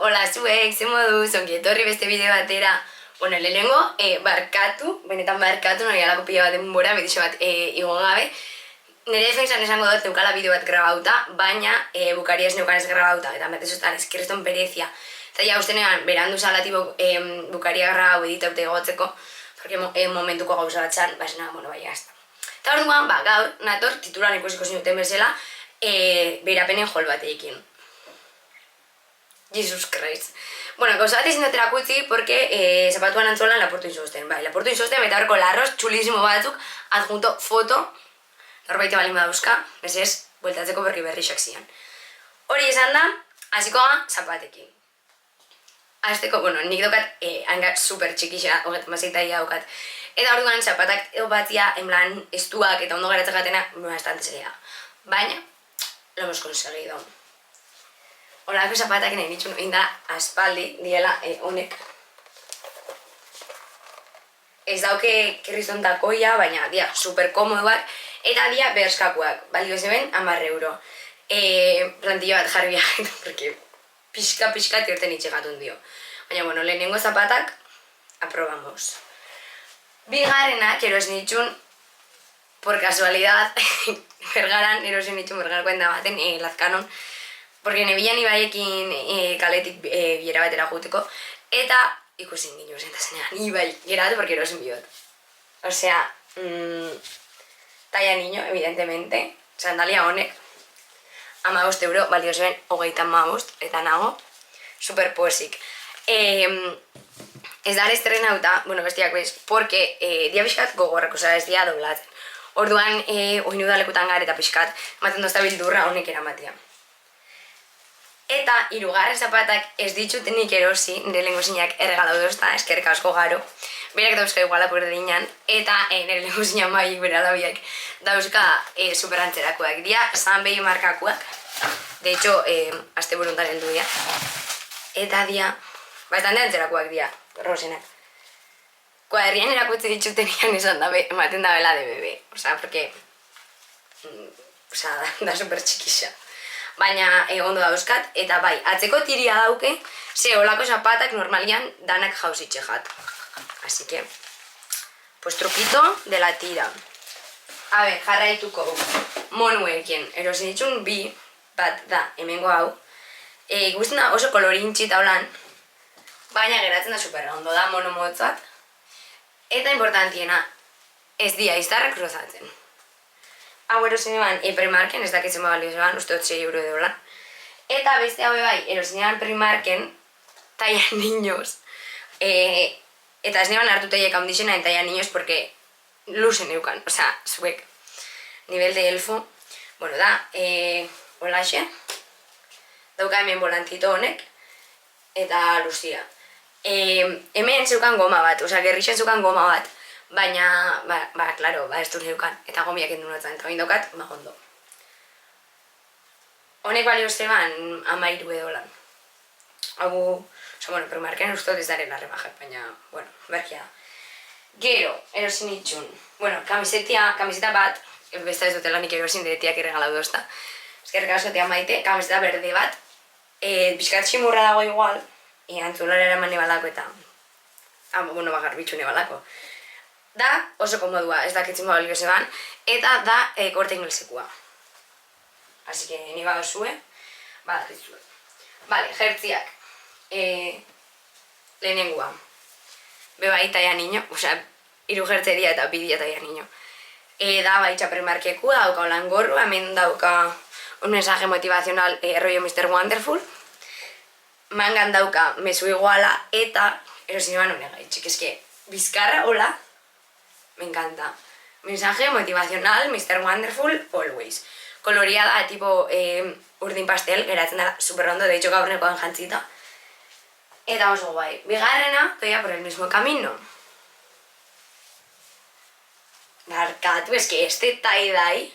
Hola zuek, ze moduz, ongi etorri beste bideo batera. Bueno, lehenengo, barkatu, benetan barkatu, nori alako pila bat denbora, betixo bat igo gabe. Nire defensan esango dut neukala bideo bat grabauta, baina bukaria ez neukan ez grabauta, eta metez estan eskerreston perezia. Eta ja uste nean, berandu salatibo bukaria grabau editaute egotzeko, porque momentuko gauza bat zan, basena, bueno, bai, hasta. Eta orduan, gaur, nator, titulan ikusiko zinuten bezala, berapenen jol bateekin. Jesus Christ. Bueno, gauza bat izin dutera kutzi, porque zapatuan antzolan laportu insosten. Bai, laportu insosten, eta horko larros txulísimo batzuk, adjunto foto, norbaite balin badauzka, bezez, bueltatzeko berri zian. Hori esan da, hasikoa zapatekin. Azteko, bueno, nik daukat, hanga super txikixa, hogetan mazeitaia daukat. Eta orduan, zapatak batzia, en plan, estuak eta ondo garatzak gatena, bastante zerea. Baina, lo hemos conseguido. Horako zapatak nahi nitxun inda aspaldi, diela honek. Ez dauke kirrizontakoia, baina dia super komoduak, eta dia berskakuak, balio zeben 10 euro. Plantilla bat jarri biagetu, porque pixka tirten itxegatun dio. Baina, bueno, lehenengo zapatak, aprobamos. Bigarrenak eros nitxun, por casualidad, bergaran eros nitxun bergarkoen da baten, lazkanon, porque nebilan ibaiekin kaletik biera batera juteko, eta ikusin gino zentazenean, ibai geratu porque erosin biot. Osea, talla niño, evidentemente, sandalia honek, 15 euro, balio zeben 35, eta nago, super posik. Ez da estrenauta, bueno, bestiak bez, porque dia pixkat gogorrak, osea, ez dia doblatzen. Orduan, oin udalekutan gara eta pixkat, maten dozta bildurra honek eramatia. Eta hirugarren zapatak ez ditzutenik erosi, nire lehenko zinak erregala dozta, eskerrik asko garo. Berak dauzka igualak berdinan, eta nire lehenko zinak maik bere alabiak dauzka superantzerakoak. Dia, Sunbay markakoak, de hecho, azte buruntan heldu dia. Eta dia, bastante antzerakoak dia, rosenak. Kuadrian erakutze ditutenian esan dabe, ematen dabela de bebe. Osea, porque, da super txikixa. Baina ondo dauzkat, eta bai, atzeko tiria dauke, ze olako zapatak normalian danak jauzitxe jat. Así que, pues truquito de la tira. A ver, jarraituko monuekin, erosin ditxun bi, bat da, hemengo hau. Ikusten da oso kolorintxi eta holan, baina geratzen da super ondo da mono motzat. Eta importantiena, ez dia iztarrak rozatzen. Hau erosin eban Primarken, ez dakitzen balio zeban, uste 6 euro edo lan. Eta beste hau bai, erosin eban Primarken, talla niños. Eta ez neban hartu taiek haundixena en talla niños, porque luzen eukan, osea, zuek. Nivel de elfo. Bueno, da, holaxe. Dauka hemen volantito honek, eta luzia. Hemen zeukan goma bat, osea, gerrixen zeukan goma bat. Baina, klaro, ez dut neukan, eta gomiak endu notzen, eta bindokat, ondo. Honek balio zeban 13 edo lan. Hau, oza, bueno, Primarken ustot ez daren arrebajak, baina, bueno, berkia da. Gero, erosin itxun, bueno, kamiseta bat, besta ez dutela nik erosin diretiak erregalau dozta. Eskerrik askotea maite, kamiseta berde bat, bizkat ximurra dago igual, antzulara eraman ebalako eta, bueno, garbitxu ebalako. Da oso komodua, ez dakitzen balio zeban, eta da korte inglesekua. Así que ni badozue, badakitzue. Vale, jertziak. Lehenengua. Bebai taia niño, osea, 3 jertzeria eta 2 taia niño. Da baitxa Primarkekua, dauka holan gorru, hemen dauka un mensaje motivacional rollo Mr. Wonderful. Mangan dauka mezu iguala eta erosin eban honegaitxik. Ez que, bizkarra, hola, me encanta. Mensaje motivacional, Mr. Wonderful, always. Koloria da, tipo urdin pastel, geratzen da super ondo, de hecho gaur nekoan jantzita. Eta oso guai. Bigarrena, toia por el mismo camino. Barkatu, es que este tie-dye,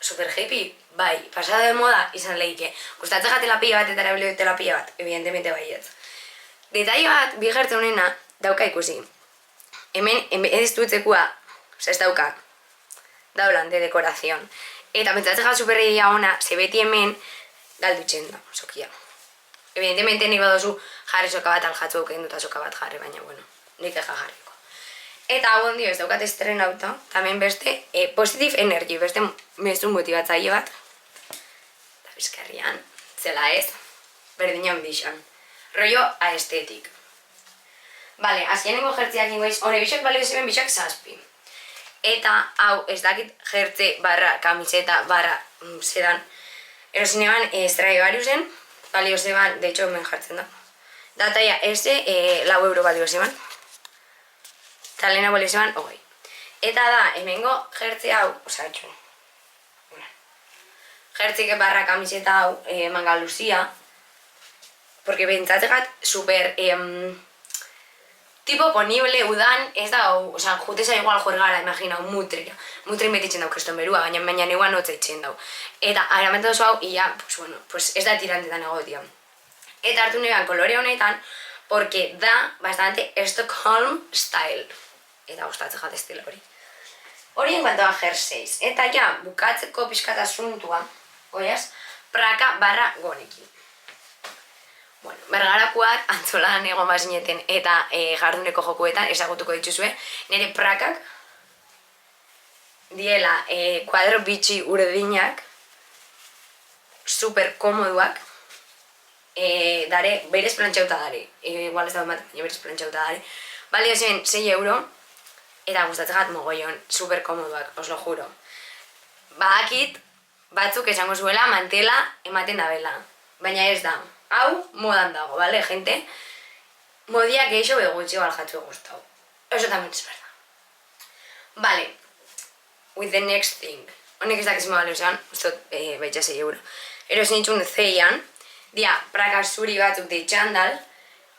super hippie, bai, pasado de moda izan lehike. Gustatzen jatela pila bat eta erabilotela pila bat, evidentemente baietz. Detaile bat, bi gertzen honena, dauka ikusi. Hemen, ez dutzekua, ez dauka, daulan de dekorazion. Eta pentsatzen gara superreia ona, ze beti hemen galdutzen da, sokia. Evidentemente nik badozu jarri soka bat aljatzu auken dut soka bat jarri, baina bueno, nik eja jarriko. Eta hau ondio ez daukat estrenauta, tamen beste positive energy, beste mezu motibatzaile bat. Eta bizkarrian, zela ez, berdina hundixan. Rollo aestetik. Bale, azkenengo jertziak ingoiz, hone bixak balio ziren bixak 7. Eta hau ez dakit jertze barra kamiseta barra zedan. Erosineban Stradivariusen, balio zeban, de hecho hemen jartzen da. Dataia ese, 4 euro balio zeban. Eta lehena balio zeban, 20. Eta da, hemengo jertze hau, oza, etxo. Jertzik barra kamiseta hau, manga luzia. Porque bentsategat super... tipo ponible udan, ez da, oza, juteza igual juergara, imagina, mutrika. Mutrin betitzen dau kriston berua, baina neguan hotza itzen dau. Eta, aramenta oso hau, ia, pues bueno, pues ez da tirantetan egotia. Eta hartu negan kolore honetan, porque da bastante Stockholm style. Eta gustatzen jat estilo hori. Hori en cuanto a jerseys. Eta ja, bukatzeko pixkat asuntua, oiaz, Praka barra gonekin. Bueno, bergarakuak antzolan egon bazineten eta jarduneko jokuetan ezagutuko dituzue, nire Prakak diela kuadro bitxi urdinak, super komoduak, dare, berez plantxauta dare, igual ez da bat, berez plantxauta dare, balio zen 6 euro, eta gustatzegat mogoion, super komoduak, os lo juro. Badakit, batzuk esango zuela mantela ematen dabela, baina ez da. Hau, modan dago, bale, gente? Modia geixo begutxio aljatzu guztau. Eso también es verdad. Vale. With the next thing. Honek ez dakizima bale osean, ustot baitxa 6 euro. Erosin itxun zeian, dia, Praka zuri batzuk de txandal,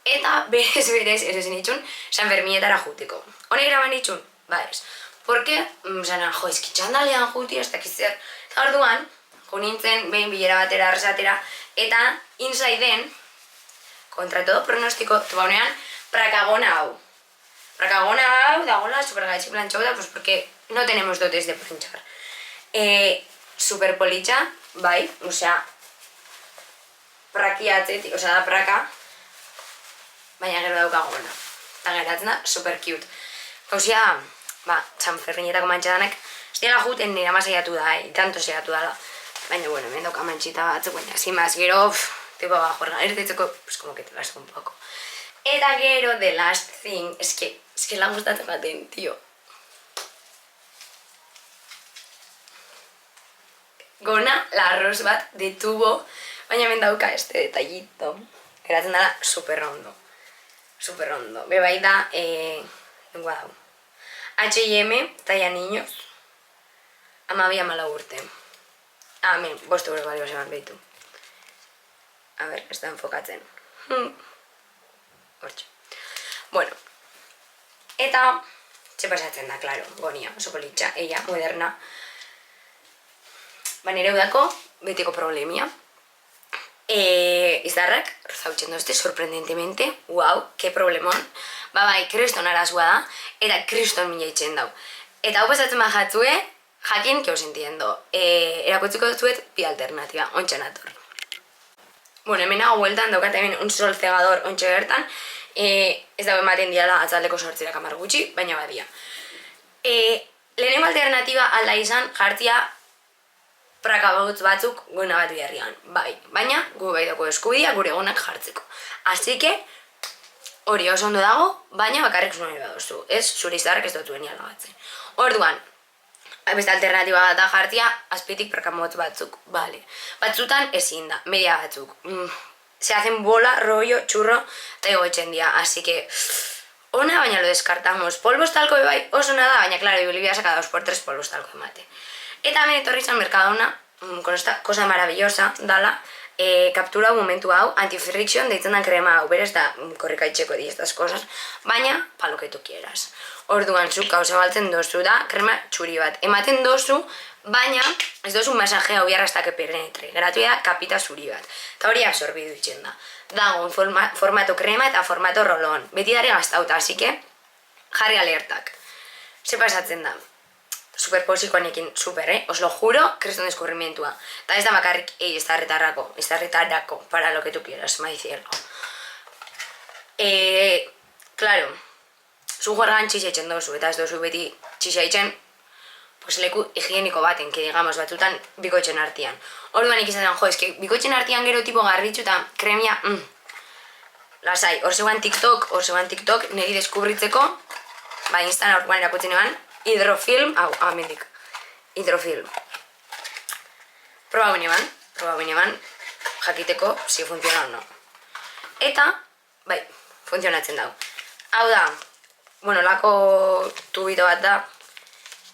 eta berez erosin itxun San Ferminetara juteko. Honek eraban itxun? Ba ez. Porque, zanan, jo, ezki txandalean juti, ez dakizzer. Eta orduan, jo nintzen, behin bilera batera, arrasatera, eta insaiden, kontra todo pronostiko, tobaunean, Prakagona hau. Prakagona hau, dagoela, supergaitxik plantxauda, pues porque no tenemos dotes de planchar. Super politxa, bai, osea, praki atzetik, osea, da praka, baina gero daukagona. Eta geratzen da, super cute. Gauzia, ba, San Ferminetako mantxadanek, ez dira juten nire amasaiatu da, tanto saiatu dala. Baina, bueno, hemen dauka mantxita batzuk, baina, sin más, gero, tipo, ba, juerga, erditzeko, pues, como que te las un poco. Eta gero, the last thing, es que lan gustatzen baten, tío. Gona, la arroz bat, de tubo, baina hemen dauka este detallito. Geratzen dara, super ondo. Super ondo. Bebai da, lengua dau. H&M, talla niños, 12-14 urte. Ah, men, 5 euro balio zeban behitu. A ver, ez da enfokatzen. Hortxe. Bueno. Eta, txe pasatzen da, klaro, gonia, oso politxa, ella, moderna. Ba, nire udako, betiko problemia. Izdarrak, rozautzen dozte, sorprendentemente, wow, que problemon. Ba, bai, kriston arazua da, eta kriston mila itxen dau. Eta hau pasatzen bajatzue, jakin, que os entiendo. Erakutziko duzuet, bi alternatiba, ontsa nator. Bueno, hemen hago hueltan, daukat hemen un sol cegador ontsa bertan, ez dago ematen diala atzaldeko 8 kamar gutxi, baina badia. Lehenengo alternatiba alda izan jartzia Praka batzuk gona bat biharrian, bai. Baina, gu bai dago eskubidia gure gonak jartzeko. Así que, hori oso ondo dago, baina bakarrik zuen badozu. Ez, zure izarrak ez dutuen alagatzen. Orduan, beste alternatiba bat da jartzia, azpitik Praka motz batzuk, bale. Batzutan ezin da, media batzuk. Se hacen bola, rollo, churro, eta egoitzen dira. Así que, ona, baina lo descartamos. Polvos talko bai oso nada, baina, claro, Ibilbia saca 2x3 polvos talko emate. Eta hemen etorri izan Mercadona, con esta cosa maravillosa, dala, kaptura momentu hau, anti-friction deitzen da krema hau, berez da korrikaitxeko di estas cosas, baina, pa lo que tu quieras. Orduan zuk gauza baltzen dozu da, krema txuri bat. Ematen dozu, baina ez dozu masaje hau biarra que penetre. Gratuia da kapita zuri bat. Eta hori absorbidu itxen da. Dago formato krema eta formato rolon. Beti dare gaztauta, así que jarri alertak. Ze pasatzen da. super posikoanekin, super, Os lo juro, que es un descubrimientua. Eta ez da bakarrik, izarretarako, para lo que tú quieras, maizierlo. Claro, zu jorgan txixeitzen dozu, eta ez dozu beti txixeitzen, pues leku higieniko baten, que digamos, batzutan bikoitzen artean. Orduan ikizaten, jo, eske, bikoitzen artean gero tipo garbitzu eta kremia, lasai, hor zegoan TikTok, niri deskubritzeko, ba, instan aurkoan erakutzen eban, hidrofilm, amendik, hidrofilm. Proba eban, jakiteko, si funciona o no. Eta, bai, funtzionatzen dago. Hau da, bueno, lako tubito bat da,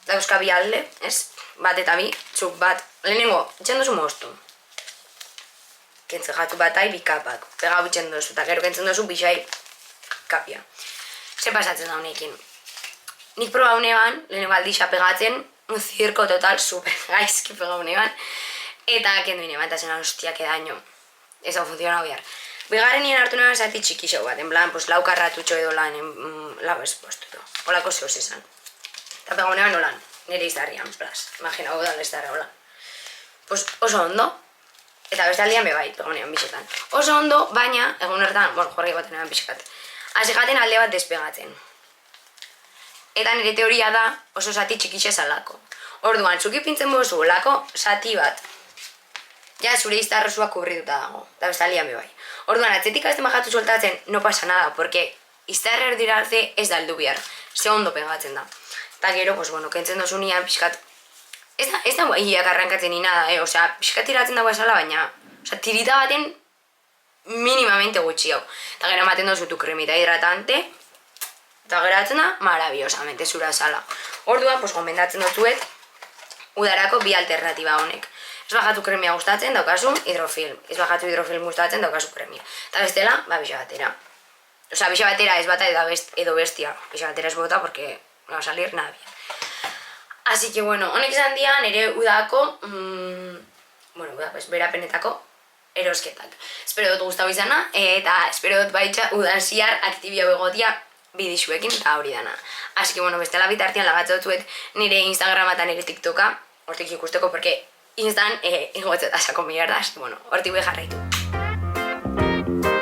dauzka bi alde, ez? Bat eta bi, zuk bat, lehenengo, itxen dozu moztu. Kentzen jatu batai bi kapak, pegau itxen dozu, eta gero kentzen dozu bixai kapia. Ze pasatzen da honekin? Nik proba honeban, lehenengo aldixa pegatzen, un zirko total super gaizki pega honeban, eta kendu ineban, eta zen hostia, que daño. Ez hau funziona behar. Bigarren nien hartu neban zati txikixo bat, en plan, pues laukarratutxo edo lan, lau espostu edo, holako zehoz esan. Eta pega honeban holan, nire izdarrian, plaz, imagina hau da izdarra holan. Pues oso ondo, eta beste aldian bebai, pega honeban bixetan. Oso ondo, baina, egun horretan, bueno, jorri baten eban pixkat, hasi jaten alde bat despegatzen. Eta nire teoria da oso zati txikixe zalako. Orduan, zuki pintzen bozu olako zati bat, ja zure iztarrozua kubrituta dago, eta beste aldian bebai. Orduan, atzetik azten bajatu sueltatzen, no pasa nada, porque iztarrer dirartze ez da aldu behar, ze ondo pegatzen da. Eta gero, pues bueno, kentzen dozu nian pixkat, ez da hiak arrankatzen ni nada, osea, pixkat tiratzen dago esala, baina, osea, tirita baten minimamente gutxi hau. Eta gero ematen dozu tu kremita hidratante, eta geratzen da, marabiosamente zura esala. Orduan, pues gomendatzen dozuet, udarako bi alternatiba honek. Ez bajatu kremia gustatzen, daukazu hidrofilm. Ez bajatu hidrofilm gustatzen, daukazu kremia. Eta bestela, ba, bixa batera. Osea, bixa batera ez bata edo bestia. Bixa batera ez bota, porque no va a salir nada bien. Así que, bueno, honek izan dian, ere udako, bueno, pues, berapenetako erosketak. Espero dut gustau izana, eta espero dut baitxa udan ziar aktibio egotia bidixuekin eta hori dana. Así que, bueno, bestela bitartian lagatzotuet nire Instagrama eta nire TikToka, hortik ikusteko, porque Instan egotzeta sako mierda, así que, bueno, hortik beharraitu.